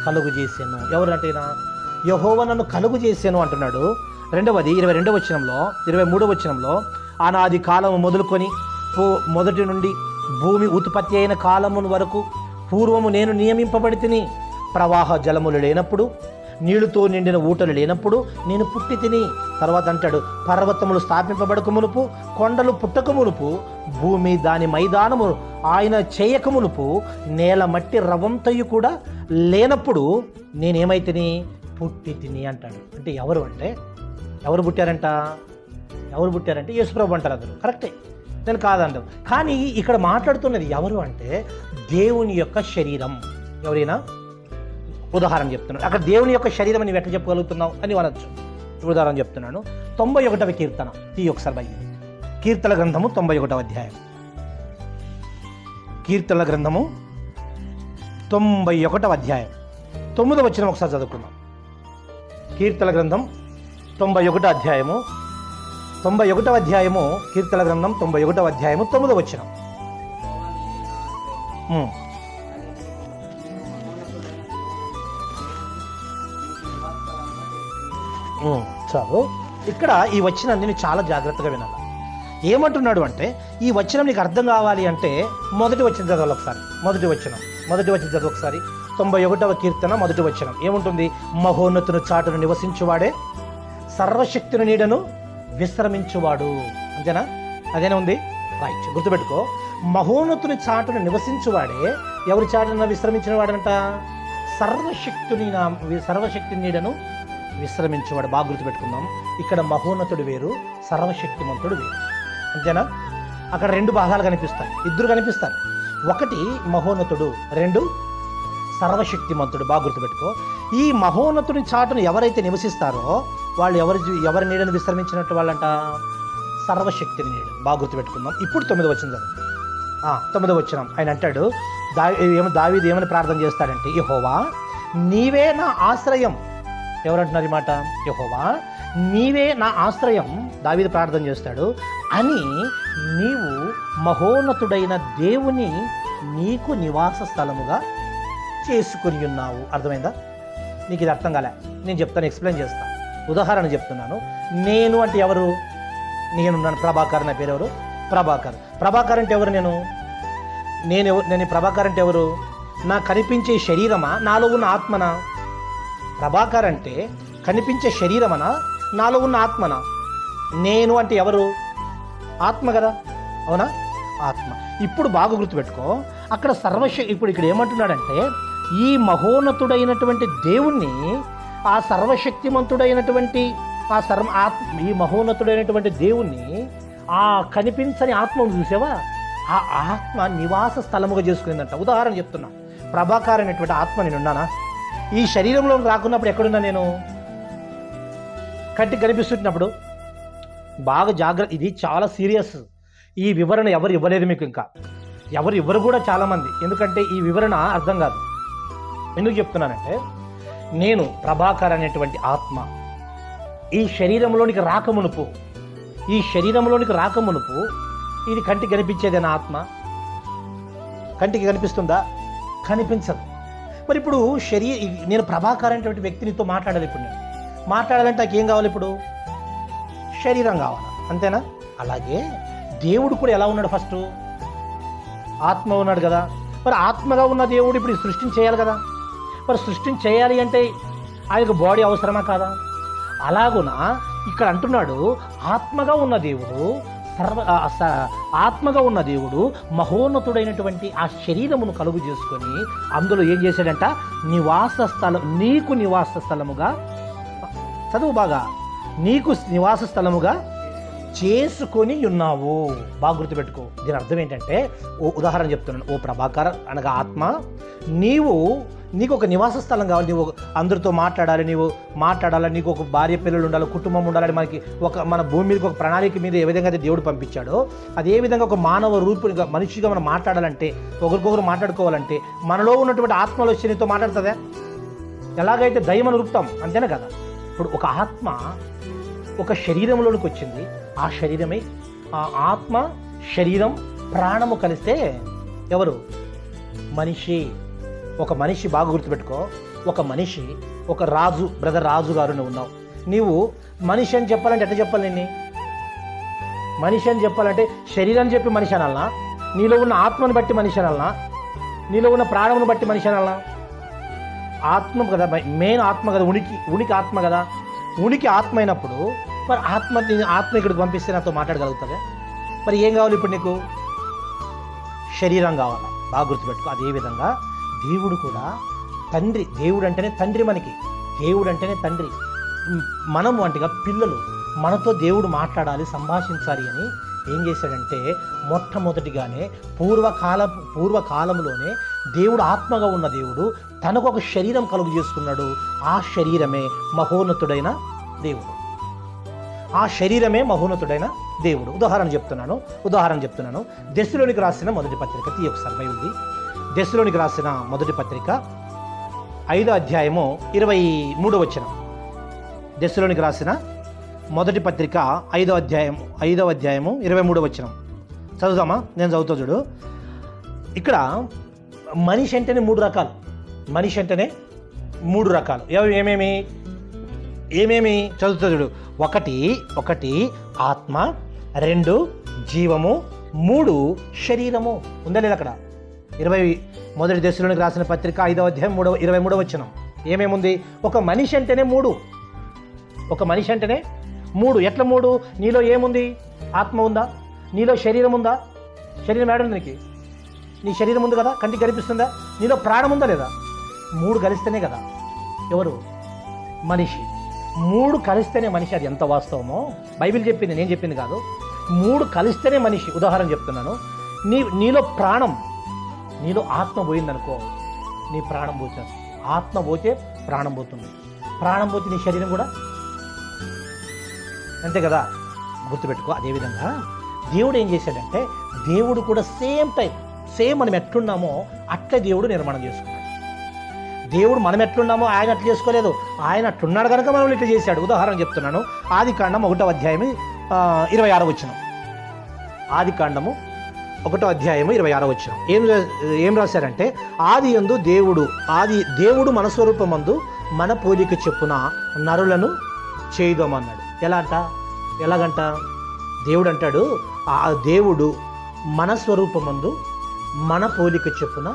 కలుగు చేశాను. ఎవరంటే యెహోవా నన్ను కలుగు చేశాను అంటున్నాడు. రెండవది 22వ వచనంలో, 23వ వచనంలో, అనాది కాలము మొదలుకొని మొదటి నుండి భూమి ఉత్పత్తి అయిన కాలము వరకు పూర్వము నేను నియమింపబడి తిని, ప్రవాహ జలములు లేనప్పుడు, నీళ్లతో నిండిన ఊటలు లేనప్పుడు నేను పుట్టి తిని. తర్వాత అంటాడు, పర్వతములు స్థాపింపబడక మునుపు, కొండలు పుట్టక మునుపు, భూమి దాని మైదానము ఆయన చేయక మునుపు, నేల మట్టి రవంతయు కూడా లేనప్పుడు నేనేమైతిని? పుట్టి తిని అంటాడు. అంటే ఎవరు పుట్టారంటే యేసుప్రభు అంటారు. అందరూ కరెక్టే, నేను కాదంటారు. కానీ ఇక్కడ మాట్లాడుతున్నది ఎవరు అంటే, దేవుని యొక్క శరీరం. ఎవరైనా ఉదాహరణ చెప్తున్నాడు. అక్కడ దేవుని యొక్క శరీరం అని ఎట్లా చెప్పగలుగుతున్నావు అని అనొచ్చు. ఉదాహరణ చెప్తున్నాను. 91వ కీర్తన ఒకసారి బయట. కీర్తన గ్రంథము 91వ అధ్యాయం. కీర్తన గ్రంథము 91వ అధ్యాయం 9వ వచనం ఒకసారి చదువుకుందాం. కీర్తన గ్రంథం 91వ అధ్యాయము కీర్తన గ్రంథం 91వ అధ్యాయము 9వ వచనం. చాలు. ఇక్కడ ఈ వచనాన్ని నేను చాలా జాగ్రత్తగా వినాలి. ఏమంటున్నాడు అంటే, ఈ వచనం నీకు అర్థం కావాలి అంటే మొదటి వచనం చదవాలి ఒకసారి. మొదటి వచనం చదువు ఒకసారి. 91వ కీర్తన మొదటి వచనం ఏముంటుంది? మహోన్నతుని చాటును నివసించువాడే సర్వశక్తిని నీడను విశ్రమించువాడు. అంతేనా? అదేనా ఉంది? రైట్, గుర్తుపెట్టుకో. మహోన్నతుని చాటును నివసించువాడే ఎవరి చాటున విశ్రమించిన వాడంట? సర్వశక్తి నీడను విశ్రమించేవాడు. బాగా గుర్తుపెట్టుకుందాం. ఇక్కడ మహోన్నతుడు వేరు, సర్వశక్తిమంతుడు వేరు. అంతేనా? అక్కడ రెండు భాగాలు కనిపిస్తాయి, ఇద్దరు కనిపిస్తారు. ఒకటి మహోన్నతుడు, రెండు సర్వశక్తిమంతుడు. బాగా గుర్తుపెట్టుకో. ఈ మహోన్నతుని చాటును ఎవరైతే నివసిస్తారో వాళ్ళు ఎవరి నీడను విశ్రమించినట్టు వాళ్ళంట? సర్వశక్తిని నీడ. బాగా గుర్తుపెట్టుకుందాం. ఇప్పుడు 9వ వచనం చదువు. 9వ వచనం ఆయన అంటాడు, దావీదు ఏమని ప్రార్థన చేస్తాడంటే, యెహోవా నీవే నా ఆశ్రయం. ఎవరంటున్నారు ఈ మాట? యెహోవా నీవే నా ఆశ్రయం దావీదు ప్రార్థన చేస్తాడు అని నీవు మహోన్నతుడైన దేవుని నీకు నివాస స్థలముగా చేసుకుని ఉన్నావు. అర్థమైందా? నీకు ఇది అర్థం కాలే, నేను చెప్తాను, ఎక్స్ప్లెయిన్ చేస్తాను. ఉదాహరణ చెప్తున్నాను. నేను అంటే ఎవరు? నేనున్నాను. ప్రభాకర్. నా పేరు ఎవరు? ప్రభాకర్. ప్రభాకర్ అంటే ఎవరు? నేను ప్రభాకర్ అంటే ఎవరు? నా కనిపించే శరీరమా, నాలో ఉన్న ఆత్మనా? ప్రభాకర్ అంటే కనిపించే శరీరమనా, నాలో ఉన్న ఆత్మనా? నేను అంటే ఎవరు? ఆత్మ కదా, అవునా? ఆత్మ. ఇప్పుడు బాగా గుర్తుపెట్టుకో. అక్కడ ఇప్పుడు ఇక్కడ ఏమంటున్నాడంటే, ఈ మహోన్నతుడైనటువంటి దేవుణ్ణి, ఆ సర్వశక్తిమంతుడైనటువంటి ఈ మహోన్నతుడైనటువంటి దేవుణ్ణి, ఆ కనిపించని ఆత్మను చూసావా? ఆ ఆత్మ నివాస స్థలముగా చేసుకునిందంట. ఉదాహరణ చెప్తున్నా. ప్రభాకర్ అనేటువంటి ఆత్మ నేనున్నానా? ఈ శరీరంలో రాకున్నప్పుడు ఎక్కడున్నా నేను? కంటికి కనిపిస్తున్నప్పుడు. బాగా జాగ్రత్త, ఇది చాలా సీరియస్. ఈ వివరణ ఎవరు ఇవ్వలేదు మీకు, ఇంకా ఎవరు కూడా చాలామంది. ఎందుకంటే ఈ వివరణ అర్థం కాదు. ఎందుకు చెప్తున్నానంటే, నేను ప్రభాకర్ అనేటువంటి ఆత్మ ఈ శరీరంలోనికి రాకమునుపు ఇది కంటికి కనిపించేదేనా ఆత్మ? కంటికి కనిపిస్తుందా? కనిపించదు. మరి ఇప్పుడు నేను ప్రభాకర్ అనేటువంటి వ్యక్తినితో మాట్లాడాలి. ఇప్పుడు నేను మాట్లాడాలంటే నాకు ఏం కావాలి? ఇప్పుడు శరీరం కావాలి, అంతేనా? అలాగే దేవుడు కూడా ఎలా ఉన్నాడు? ఫస్ట్ ఆత్మ ఉన్నాడు కదా. మరి ఆత్మగా ఉన్న దేవుడు ఇప్పుడు సృష్టిని చేయాలి కదా. మరి సృష్టిని చేయాలి అంటే ఆయనకు బాడీ అవసరమా కాదా? అలాగున ఇక్కడ అంటున్నాడు, ఆత్మగా ఉన్న దేవుడు మహోన్నతుడైనటువంటి ఆ శరీరమును కలుగు చేసుకొని అందులో ఏం చేశాడంట? నీకు నివాస స్థలముగా, చదువు బాగా, నీకు నివాస స్థలముగా చేసుకొని ఉన్నావు. బాగా గుర్తుపెట్టుకో. దీని అర్థం ఏంటంటే, ఉదాహరణ చెప్తున్నాను. ఓ ప్రభాకర్ అనగా ఆత్మ, నీకు ఒక నివాస స్థలం కావాలి. నీవు అందరితో మాట్లాడాలి, నీకు ఒక భార్య పిల్లలు ఉండాలి, కుటుంబం ఉండాలని మన భూమి మీదకి ఒక ప్రణాళిక మీద ఏ విధంగా అయితే దేవుడు పంపించాడో, అదే విధంగా ఒక మానవ రూపునిగా మనిషిగా మనం మాట్లాడాలంటే, ఒకరికొకరు మాట్లాడుకోవాలంటే మనలో ఉన్నటువంటి ఆత్మలో వచ్చి నీతో మాట్లాడుతుందా? ఎలాగైతే దయ్యం అని రూపుతాం, అంతేనా కదా? ఇప్పుడు ఒక ఆత్మ ఒక శరీరంలోనికి వచ్చింది. ఆ శరీరమే, ఆ ఆత్మ, శరీరం, ప్రాణము కలిస్తే ఎవరు? మనిషి. ఒక మనిషి. బాగా గుర్తుపెట్టుకో. ఒక రాజు, బ్రదర్ రాజు గారు నువ్వు ఉన్నావు. నీవు మనిషి అని చెప్పాలంటే ఎట్లా చెప్పాలి? మనిషి అని చెప్పాలంటే శరీరాన్ని చెప్పి మనిషి అనాలనా? నీలో ఉన్న ఆత్మను బట్టి మనిషి అనాలనా? నీలో ఉన్న ప్రాణమును బట్టి మనిషి అనాలనా? ఆత్మ కదా, మెయిన్ ఆత్మ కదా, ఉనికి ఆత్మ కదా. ఉనికి ఆత్మ అయినప్పుడు మరి ఆత్మ ఇక్కడికి పంపిస్తే నాతో మాట్లాడగలుగుతుందా? మరి ఏం కావాలి ఇప్పుడు నీకు? శరీరం కావాలా? బాగా గుర్తుపెట్టుకో. అదేవిధంగా దేవుడు కూడా తండ్రి. దేవుడు అంటేనే తండ్రి. దేవుడు అంటేనే తండ్రి. మనము అంటేగా పిల్లలు. మనతో దేవుడు మాట్లాడాలి, సంభాషించాలి అని ఏం చేశాడంటే, మొట్టమొదటిగానే పూర్వకాలంలోనే దేవుడు ఆత్మగా ఉన్న దేవుడు తనకు ఒక శరీరం కలుగు చేసుకున్నాడు. ఆ శరీరమే మహోన్నతుడైన దేవుడు. ఉదాహరణ చెప్తున్నాను. దెస్సలోనికి రాసిన మొదటి పత్రిక ఒకసారి బైబిల్ది. దెస్సలోనికి రాసిన మొదటి పత్రిక 5వ అధ్యాయము 23వ వచనం. దెస్సలోనికి రాసిన మొదటి పత్రిక 5వ అధ్యాయము 23వ వచనం చదువుదామా? నేను చదువుతా చూడు. ఇక్కడ మనిషి అంటేనే 3 రకాలు. ఏమేమి? ఏమేమి చదువుతా చూడు. ఒకటి ఆత్మ, 2 జీవము, 3 శరీరము. ఉందా లేదా అక్కడ? 21 దశలోనికి రాసిన పత్రిక 5వ అధ్యాయం 23వ వచనం ఏమేముంది? ఒక మనిషి అంటేనే 3. ఒక మనిషి అంటేనే 3. ఎట్లా 3? నీలో ఏముంది? ఆత్మ ఉందా? నీలో శరీరం ఉందా? శరీరం ఏడుంది నీకు? నీ శరీరం ఉంది కదా, కంటికి కనిపిస్తుందా? నీలో ప్రాణం ఉందా లేదా? 3 కలిస్తేనే కదా ఎవరు? మనిషి. 3 కలిస్తేనే మనిషి. అది ఎంత వాస్తవమో బైబిల్ చెప్పింది, నేను చెప్పింది కాదు. 3 కలిస్తేనే మనిషి. ఉదాహరణ చెప్తున్నాను. నీలో ప్రాణం, నీలో ఆత్మ పోయిందనుకో, నీ ప్రాణం పోతుంది. ఆత్మ పోతే ప్రాణం పోతుంది, ప్రాణం పోతే నీ శరీరం కూడా అంతే కదా, గుర్తుపెట్టుకో. అదేవిధంగా దేవుడు ఏం చేశాడంటే, దేవుడు కూడా సేమ్ మనం ఎట్లున్నామో అట్లే దేవుడు నిర్మాణం చేసుకున్నాడు. దేవుడు మనం ఎట్లున్నామో ఆయన అట్లా చేసుకోలేదు. ఆయన అట్లున్నాడు కనుక మనం ఇట్లా చేశాడు. ఉదాహరణ చెప్తున్నాను. ఆదికాండం 1వ అధ్యాయం 26వ వచనం. ఆదికాండము 1వ అధ్యాయం 26వ వచనం ఏం రాశారంటే, దేవుడు మన స్వరూపమందు మన పోలిక చొప్పున నరులను చేయుదామన్నాడు. ఎలాగంట? దేవుడు అంటాడు, దేవుడు మన స్వరూపమందు మన పోలిక చొప్పున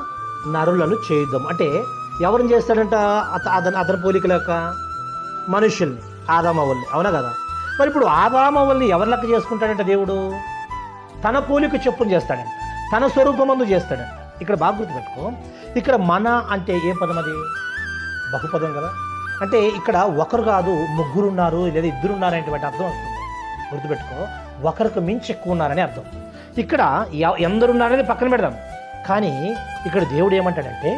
నరులను చేయుదాం. అంటే ఎవరిని చేస్తాడంట? అతని పోలిక లెక్క మనుషుల్ని, ఆదామవ్వల్ని. అవునా కదా? మరి ఇప్పుడు ఆదామవ్వల్ని ఎవరి లెక్క చేసుకుంటాడంట? దేవుడు తన పోలిక చొప్పున చేస్తాడంట, తన స్వరూపమందు చేస్తాడంట. ఇక్కడ బాగా గుర్తుపెట్టుకో. ఇక్కడ మన అంటే ఏ పదం? అది బహుపదం కదా. అంటే ఇక్కడ ఒకరు కాదు, 3 ఉన్నారు లేదా 2 ఉన్నారనేటువంటి అర్థం వస్తుంది. గుర్తుపెట్టుకో, ఒకరికి మించి ఎక్కువ ఉన్నారని అర్థం. ఇక్కడ ఎందరు ఉన్నారని పక్కన పెడదాం. కానీ ఇక్కడ దేవుడు ఏమంటాడంటే,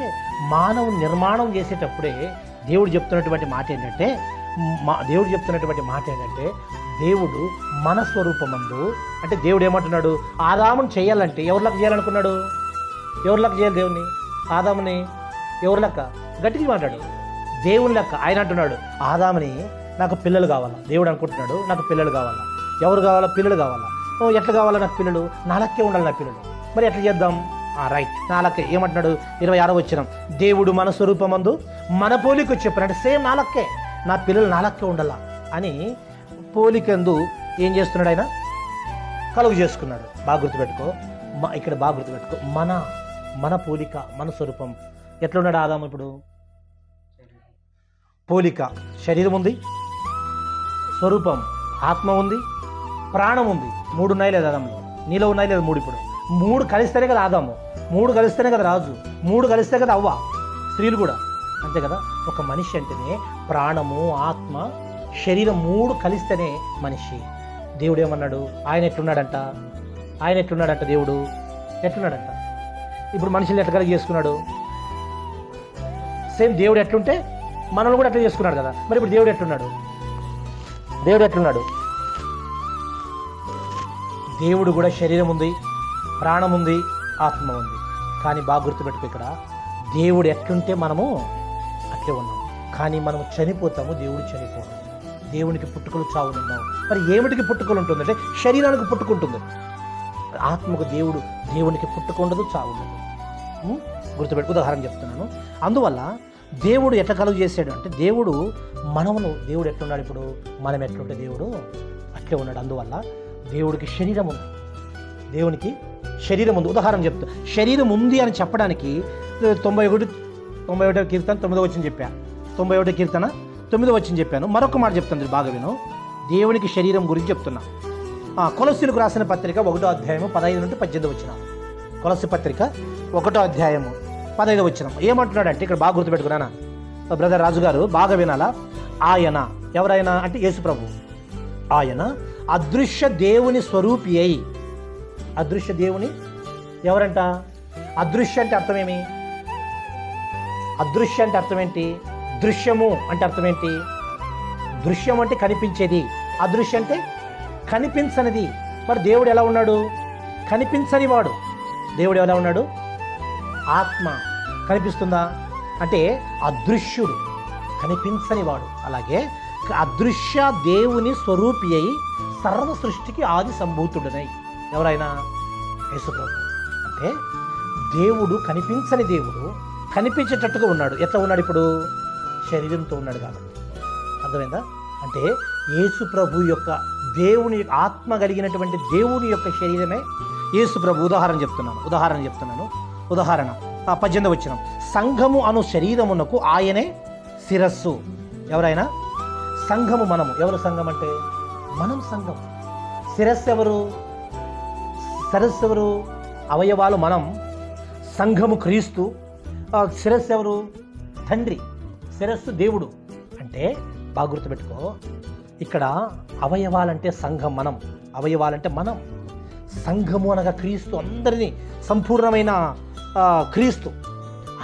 మానవుని నిర్మాణం చేసేటప్పుడే దేవుడు చెప్తున్నటువంటి మాట ఏంటంటే, దేవుడు మన స్వరూపమందు, అంటే దేవుడు ఏమంటున్నాడు? ఆదాముని చేయాలంటే ఎవరిలాగా చేయాలనుకున్నాడు? ఎవరిలాగా చేయాలి దేవుణ్ణి? ఆదాముని ఎవరి లెక్క? గట్టిగా మాట్లాడు. దేవుని లెక్క. ఆయన అంటున్నాడు, ఆదాముని నాకు పిల్లలు కావాలా. దేవుడు అనుకుంటున్నాడు, నాకు పిల్లలు కావాలా. ఎవరు కావాలా? పిల్లలు కావాలా. ఎట్లా కావాలా నాకు పిల్లలు? నా లెక్కే ఉండాలి నా పిల్లలు. మరి ఎట్లా చేద్దాం? రైట్, నా లెక్కే. ఏమంటున్నాడు? 26వ వచనం, దేవుడు మన స్వరూపమందు మన పోలిక చెప్పాడు. అంటే సేమ్ నా లెక్కే, నా పిల్లలు నా లెక్కే ఉండాలా అని పోలికందు ఏం చేస్తున్నాడు? ఆయన కలుగు చేసుకున్నాడు. బాగా గుర్తుపెట్టుకో. ఇక్కడ బాగా గుర్తుపెట్టుకో. మన పోలిక, మన స్వరూపం. ఎట్లా ఉన్నాడు ఆదాము? ఇప్పుడు పోలిక, శరీరం ఉంది, స్వరూపం, ఆత్మ ఉంది, ప్రాణం ఉంది. 3 ఉన్నాయి లేదా ఆదాములో? నీలో ఉన్నాయి లేదా? 3. ఇప్పుడు 3 కలిస్తేనే కదా ఆదాము, 3 కలిస్తేనే కదా రాజు, 3 కలిస్తే కదా అవ్వ, స్త్రీలు కూడా అంతే కదా. ఒక మనిషి అంటేనే ప్రాణము, ఆత్మ, శరీరం 3 కలిస్తేనే మనిషి. దేవుడు ఏమన్నాడు? ఆయన ఎట్లున్నాడంట? దేవుడు ఎట్లున్నాడంట? ఇప్పుడు మనుషులు ఎట్లా కలిగి చేసుకున్నాడు? సేమ్ దేవుడు ఎట్లుంటే మనల్ని కూడా అట్లా చేసుకున్నాడు కదా. మరి ఇప్పుడు దేవుడు ఎట్లున్నాడు? దేవుడు కూడా శరీరం ఉంది, ప్రాణం ఉంది, ఆత్మ ఉంది. కానీ బాగా గుర్తుపెట్టుకో, ఇక్కడ దేవుడు ఎట్లుంటే మనము అట్లే ఉన్నాం. కానీ మనం చనిపోతాము, దేవుడు చనిపోతాము. దేవునికి పుట్టుకలు చావులున్నావు. మరి ఏమిటికి పుట్టుకలు ఉంటుందంటే శరీరానికి పుట్టుకుంటుంది. ఆత్మకు దేవునికి పుట్టుక ఉండదు, చావు ఉండదు. గుర్తుపెట్టుకు. ఉదాహరణ చెప్తున్నాను. అందువల్ల దేవుడు ఎట్లా కలుగు చేశాడు అంటే, దేవుడు ఎట్లున్నాడు? ఇప్పుడు మనం ఎట్లుంటే దేవుడు అట్లే ఉన్నాడు. అందువల్ల దేవుడికి శరీరం ఉంది, దేవునికి శరీరం ఉంది. ఉదాహరణ చెప్తా, శరీరం ఉంది అని చెప్పడానికి 91వ కీర్తన 9వ వచనం చెప్పాను. 91వ కీర్తన 9వ వచనం చెప్పాను. మరొక మాట చెప్తాను, బాగా విను. దేవునికి శరీరం గురించి చెప్తున్నా. కొలస్సీలకు రాసిన పత్రిక 1వ అధ్యాయము 15 నుండి 18 వచనం. కొలస్సీ పత్రిక 1వ అధ్యాయము 15వ వచనం ఏమంటున్నాడంటే, ఇక్కడ బాగా గుర్తుపెట్టుకున్నానా బ్రదర్ రాజు గారు, బాగా వినాలా. ఆయన ఎవరైనా అంటే యేసు ప్రభు. ఆయన అదృశ్య దేవుని స్వరూపి అయి. అదృశ్య దేవుని ఎవరంట? అదృశ్య అంటే అర్థమేమి? అదృశ్య అంటే అర్థం ఏంటి? దృశ్యము అంటే అర్థం ఏంటి? దృశ్యం అంటే కనిపించేది, అదృశ్య అంటే కనిపించనిది. మరి దేవుడు ఎలా ఉన్నాడు? కనిపించని వాడు. దేవుడు ఎలా ఉన్నాడు? ఆత్మ. కనిపిస్తుందా అంటే అదృశ్యుడు, కనిపించని వాడు. అలాగే అదృశ్య దేవుని స్వరూపి అయి సర్వ సృష్టికి ఆది సంభూతుడనై. ఎవరైనా? యేసుప్రభు. అంటే దేవుడు కనిపించని దేవుడు కనిపించేటట్టుగా ఉన్నాడు. ఎట్లా ఉన్నాడు? ఇప్పుడు శరీరంతో ఉన్నాడు కాబట్టి. అర్థమైందా? అంటే యేసు ప్రభు యొక్క దేవుని ఆత్మ కలిగినటువంటి దేవుని యొక్క శరీరమే యేసు ప్రభు. ఉదాహరణ చెప్తున్నాను. ఉదాహరణ 18వ వచనం, సంఘము అను శరీరమునకు ఆయనే శిరస్సు. ఎవరైనా సంఘము, మనము. ఎవరు సంఘం అంటే? మనం సంఘం. శిరస్సు ఎవరు? అవయవాలు మనం. సంఘము క్రీస్తు. శిరస్సు ఎవరు? తండ్రి. శిరస్సు దేవుడు. అంటే బాగా గుర్తుపెట్టుకో, ఇక్కడ అవయవాలంటే సంఘం, మనం. అవయవాలంటే మనం. సంఘము అనగా క్రీస్తు, అందరినీ సంపూర్ణమైన క్రీస్తు.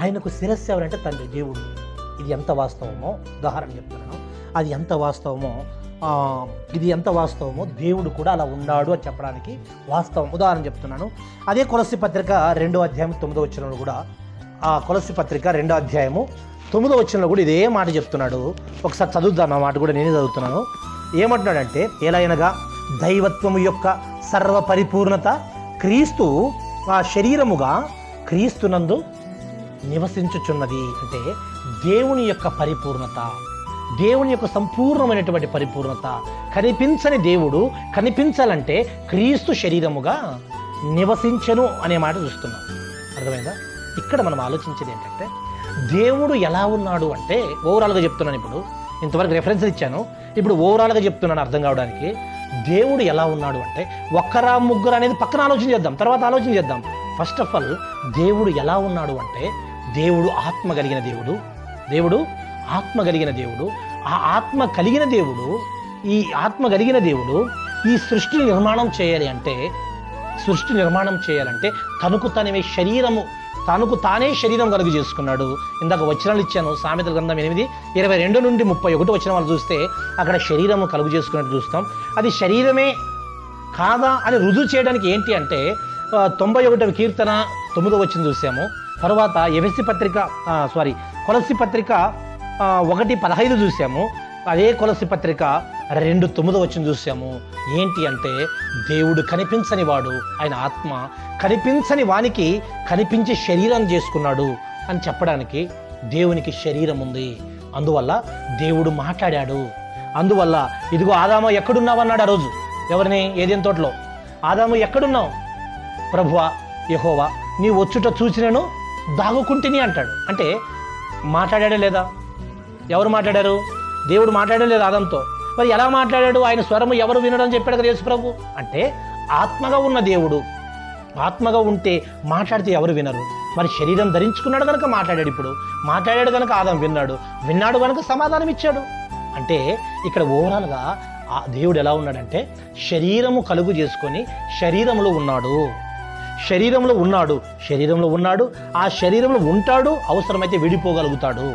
ఆయనకు శిరస్సు ఎవరంటే తండ్రి, దేవుడు. ఇది ఎంత వాస్తవమో ఉదాహరణ చెప్తున్నాను. అది ఎంత వాస్తవమో ఇది ఎంత వాస్తవమో దేవుడు కూడా అలా ఉన్నాడు అని చెప్పడానికి వాస్తవం. ఉదాహరణ చెప్తున్నాను. అదే కొలస్సీ పత్రిక 2వ అధ్యాయం 9వ వచనంలో కూడా, కొలస్సీ పత్రిక 2వ అధ్యాయము 9వ వచనంలో కూడా ఇదే మాట చెప్తున్నాడు. ఒకసారి చదువుతాను, ఆ మాట కూడా నేనే చదువుతున్నాను. ఏమంటున్నాడంటే, ఎలాగనగా దైవత్వము యొక్క సర్వ పరిపూర్ణత క్రీస్తు శరీరముగా క్రీస్తునందు నివసించుచున్నది. అంటే దేవుని యొక్క పరిపూర్ణత, దేవుని యొక్క సంపూర్ణమైనటువంటి పరిపూర్ణత, కనిపించని దేవుడు కనిపించాలంటే క్రీస్తు శరీరముగా నివసించను అనే మాట చూస్తున్నాం. అర్థమైందా? ఇక్కడ మనం ఆలోచించేది ఏంటంటే, దేవుడు ఎలా ఉన్నాడు అంటే, ఓవరాల్గా చెప్తున్నాను. ఇప్పుడు ఇంతవరకు రెఫరెన్స్ ఇచ్చాను, ఇప్పుడు ఓవరాల్గా చెప్తున్నాను అర్థం కావడానికి. దేవుడు ఎలా ఉన్నాడు అంటే, ఒక్కరా ముగ్గురు అనేది పక్కన ఆలోచన చేద్దాం, తర్వాత ఆలోచన చేద్దాం. ఫస్ట్ ఆఫ్ ఆల్ దేవుడు ఎలా ఉన్నాడు అంటే, దేవుడు ఆత్మ కలిగిన దేవుడు. దేవుడు ఆత్మ కలిగిన దేవుడు. ఆ ఆత్మ కలిగిన దేవుడు, ఈ ఆత్మ కలిగిన దేవుడు ఈ సృష్టిని నిర్మాణం చేయాలంటే తనకు తానే శరీరం కలుగు చేసుకున్నాడు. ఇందాక వచనాలు ఇచ్చాను, సామెతల గ్రంథం 8:22 నుండి 31 వచనాలు చూస్తే అక్కడ శరీరము కలుగు చేసుకున్నట్టు చూస్తాం. అది శరీరమే కాదా అని రుజువు చేయడానికి ఏంటి అంటే 91వ కీర్తన 9వ వచనం చూసాము. తర్వాత కొలస్సీ పత్రిక 1:15 చూసాము. అదే కొలస్సీ పత్రిక 2:9 వచనం చూసాము. ఏంటి అంటే, దేవుడు కనిపించని వాడు, ఆయన ఆత్మ కనిపించని వానికి కనిపించే శరీరం చేసుకున్నాడు అని చెప్పడానికి దేవునికి శరీరం ఉంది. అందువల్ల దేవుడు మాట్లాడాడు. అందువల్ల ఇదిగో ఆదాము ఎక్కడున్నావు అన్నాడు ఆ రోజు. ఎవరిని? ఏదెన్ తోటలో. ఆదాము ఎక్కడున్నావు? ప్రభువా యెహోవా నీ వచ్చుట చూసినను దాగుకుంటిని అంటాడు. అంటే మాట్లాడాడే లేదా? ఎవరు మాట్లాడారు? దేవుడు మాట్లాడడం లేదు ఆదాంతో. మరి ఎలా మాట్లాడాడు? ఆయన స్వరము ఎవరు వినడం చెప్పాడు కదా యేసు ప్రభు. అంటే ఆత్మగా ఉన్న దేవుడు, ఆత్మగా ఉంటే మాట్లాడితే ఎవరు వినరు? మరి శరీరం ధరించుకున్నాడు కనుక మాట్లాడాడు. ఇప్పుడు మాట్లాడాడు కనుక ఆదాం విన్నాడు కనుక సమాధానం ఇచ్చాడు. అంటే ఇక్కడ ఓవరాల్గా దేవుడు ఎలా ఉన్నాడంటే, శరీరము కలుగు చేసుకొని శరీరంలో ఉన్నాడు. ఆ శరీరంలో ఉంటాడు. అవసరమైతే విడిపోగలుగుతాడు.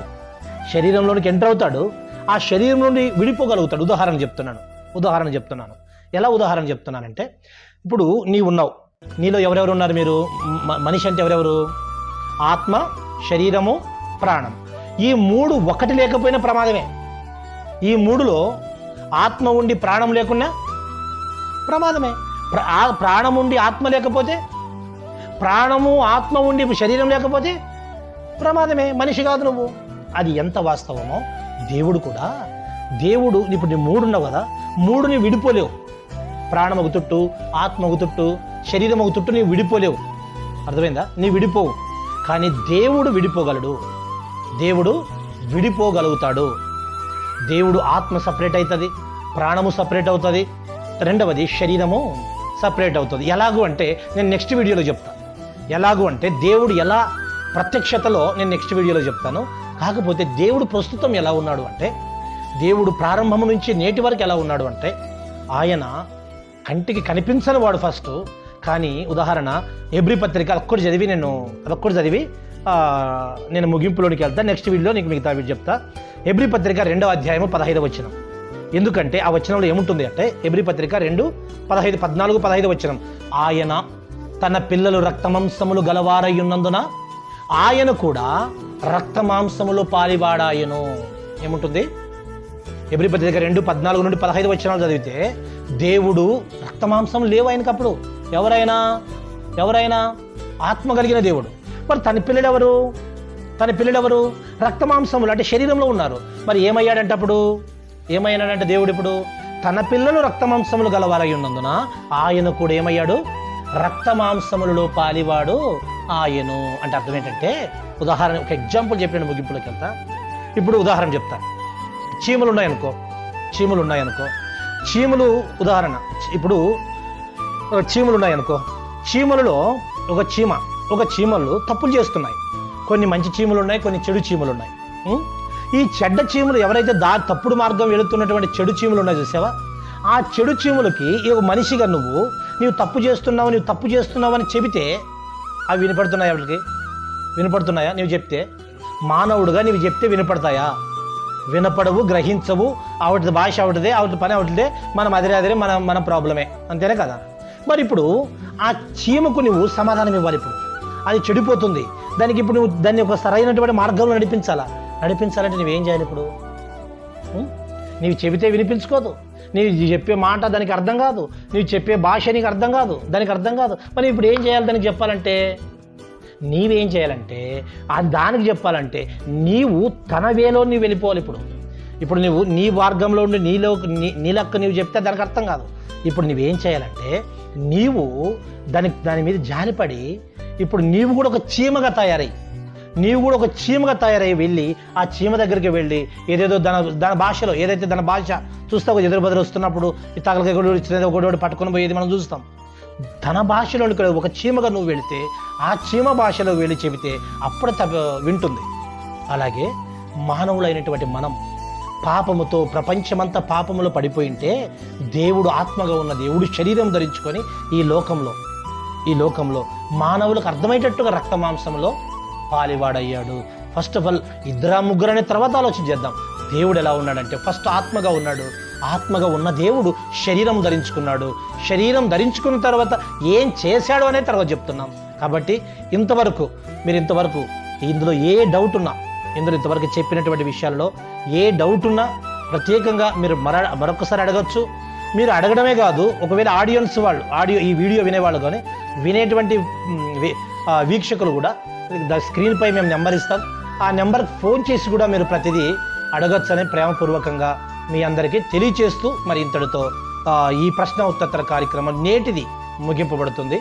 శరీరంలోనికి ఎంటర్ అవుతాడు, ఆ శరీరం నుండి విడిపోగలుగుతాడు. ఉదాహరణ చెప్తున్నాను. ఎలా ఉదాహరణ చెప్తున్నానంటే, ఇప్పుడు నీవు ఉన్నావు, నీలో ఎవరెవరు ఉన్నారు? మీరు మనిషి అంటే ఎవరెవరు? ఆత్మ, శరీరము, ప్రాణం. ఈ మూడు ఒకటి లేకపోయినా ప్రమాదమే. ఈ మూడులో ఆత్మ ఉండి ప్రాణం లేకున్నా ప్రమాదమే. ప్రాణం ఉండి ఆత్మ లేకపోతే, ప్రాణము ఆత్మ ఉండి శరీరం లేకపోతే ప్రమాదమే. మనిషి కాదు నువ్వు. అది ఎంత వాస్తవమో దేవుడు కూడా. దేవుడు ఇప్పుడు నీ మూడున్నావు కదా, మూడుని విడిపోలేవు. ప్రాణం ఒక తుట్టు, ఆత్మ ఒక తుట్టు, శరీరం ఒక తుట్టు, నీవు విడిపోలేవు. అర్థమైందా? నీ విడిపోవు. కానీ దేవుడు విడిపోగలుగుతాడు. దేవుడు ఆత్మ సపరేట్ అవుతుంది, ప్రాణము సపరేట్ అవుతుంది, రెండవది శరీరము సపరేట్ అవుతుంది. ఎలాగూ అంటే నేను నెక్స్ట్ వీడియోలో చెప్తాను. ఎలాగూ అంటే దేవుడు ఎలా ప్రత్యక్షతలో నేను నెక్స్ట్ వీడియోలో చెప్తాను. కాకపోతే దేవుడు ప్రస్తుతం ఎలా ఉన్నాడు అంటే, దేవుడు ప్రారంభం నుంచి నేటి వరకు ఎలా ఉన్నాడు అంటే, ఆయన కంటికి కనిపించని వాడు ఫస్ట్. కానీ ఉదాహరణ హెబ్రీ పత్రిక అదొక్కటి చదివి నేను ముగింపులోనికి వెళ్తాను. నెక్స్ట్ వీడియోలో నీకు మిగతా వీడియో చెప్తా. హెబ్రీ పత్రిక 2వ అధ్యాయము 15వ వచనం. ఎందుకంటే ఆ వచనంలో ఏముంటుంది అంటే, హెబ్రీ పత్రిక 2:14-15 వచనం, ఆయన తన పిల్లలు రక్తమాంసములు గలవారయ్యున్నందున ఆయన కూడా రక్తమాంసములు పాలివాడాయను. ఏముంటుంది? హెబ్రీ పత్రిక 2:14-15 వచనాలు చదివితే, దేవుడు రక్తమాంసం లేవు ఆయనకప్పుడు. ఎవరైనా ఆత్మ కలిగిన దేవుడు. మరి తన పిల్లలెవరు? రక్తమాంసములు అంటే శరీరంలో ఉన్నారు. మరి ఏమయ్యాడంటే అప్పుడు ఏమయ్యాడంటే దేవుడు ఇప్పుడు తన పిల్లలు రక్తమాంసములు గలవారై ఉన్నందున ఆయన కూడా ఏమయ్యాడు, రక్తమాంసములలో పాలివాడు ఆయను. అంటే అర్థం ఏంటంటే, ఉదాహరణ ఒక ఎగ్జాంపుల్ చెప్పిన ముగింపులోకి వెళ్తా. ఇప్పుడు ఉదాహరణ చెప్తా. చీమలు ఉన్నాయనుకో, చీమలు ఉదాహరణ. ఇప్పుడు చీమలు ఉన్నాయనుకో, చీమలలో ఒక చీమలు తప్పులు చేస్తున్నాయి. కొన్ని మంచి చీమలు ఉన్నాయి, కొన్ని చెడు చీమలు ఉన్నాయి. ఈ చెడ్డ చీమలు ఎవరైతే తప్పుడు మార్గం వెళుతున్నటువంటి చెడు చీమలు ఉన్నాయి చూసావా, ఆ చెడు చీమలకి ఈ మనిషిగా నీవు తప్పు చేస్తున్నావు అని చెబితే అవి వినపడుతున్నాయా? వాళ్ళకి వినపడుతున్నాయా? నీవు చెప్తే, మానవుడుగా నీవు చెప్తే వినపడతాయా? వినపడవు, గ్రహించవు. ఆవిడ భాష ఆవిడదే, ఆవిడ పని ఆవిడదే, మనం అదిరే మన ప్రాబ్లమే, అంతేనే కదా. మరి ఇప్పుడు ఆ చీమకు నువ్వు సమాధానం ఇవ్వాలి. ఇప్పుడు అది చెడిపోతుంది, దానికి ఇప్పుడు నువ్వు దాన్ని ఒక సరైనటువంటి మార్గంలో నడిపించాలంటే నువ్వేం చేయాలి? ఇప్పుడు నీవు చెబితే వినిపించుకోదు, నీవు చెప్పే మాట దానికి అర్థం కాదు, నీవు చెప్పే భాష నీకు అర్థం కాదు, దానికి అర్థం కాదు. మరి ఇప్పుడు ఏం చేయాలి? దానికి చెప్పాలంటే నీవేం చేయాలంటే, దానికి చెప్పాలంటే నీవు తన వేలో నీవు వెళ్ళిపోవాలి. ఇప్పుడు నువ్వు నీ మార్గంలో ఉండి నీ లెక్క నీవు చెప్తే దానికి అర్థం కాదు. ఇప్పుడు నువ్వేం చేయాలంటే, నీవు దాని మీద జాలిపడి, ఇప్పుడు నీవు కూడా ఒక చీమగా తయారై వెళ్ళి ఆ చీమ దగ్గరికి వెళ్ళి ఏదేదో దాని భాషలో, ఏదైతే దాని భాష చూస్తావు, ఎదురు బదులు వస్తున్నప్పుడు ఈ తగలకాయ గొడవడి పట్టుకొని పోయేది మనం చూస్తాం. తన భాషలో ఒక చీమగా నువ్వు వెళితే ఆ చీమ భాషలో వెళ్ళి చెబితే అప్పుడు వింటుంది. అలాగే మానవులైనటువంటి మనం పాపముతో ప్రపంచమంతా పాపములో పడిపోయింటే, దేవుడు ఆత్మగా ఉన్న దేవుడు శరీరం ధరించుకొని ఈ లోకంలో మానవులకు అర్థమయ్యేటట్టుగా రక్తమాంసంలో పాలివాడయ్యాడు. ఫస్ట్ ఆఫ్ ఆల్ 2-3 అనే తర్వాత ఆలోచన చేద్దాం. దేవుడు ఎలా ఉన్నాడంటే, ఫస్ట్ ఆత్మగా ఉన్నాడు. ఆత్మగా ఉన్న దేవుడు శరీరం ధరించుకున్నాడు. శరీరం ధరించుకున్న తర్వాత ఏం చేశాడు అనే తర్వాత చెప్తున్నాం. కాబట్టి మీరు ఇంతవరకు ఇందులో ఏ డౌట్ ఉన్నా, ఇంతవరకు చెప్పినటువంటి విషయాల్లో ఏ డౌట్ ఉన్నా ప్రత్యేకంగా మీరు మరొకసారి అడగచ్చు. మీరు అడగడమే కాదు, ఒకవేళ ఈ వీడియో వినేవాళ్ళు కానీ వినేటువంటి వీక్షకులు కూడా స్క్రీన్పై మేము నెంబర్ ఇస్తాం. ఆ నెంబర్కి ఫోన్ చేసి కూడా మీరు ప్రతిదీ అడగచ్చని ప్రేమపూర్వకంగా మీ అందరికీ తెలియచేస్తూ, మరి ఇంతటితో ఈ ప్రశ్న ఉత్తర కార్యక్రమం నేటిది ముగింపబడుతుంది.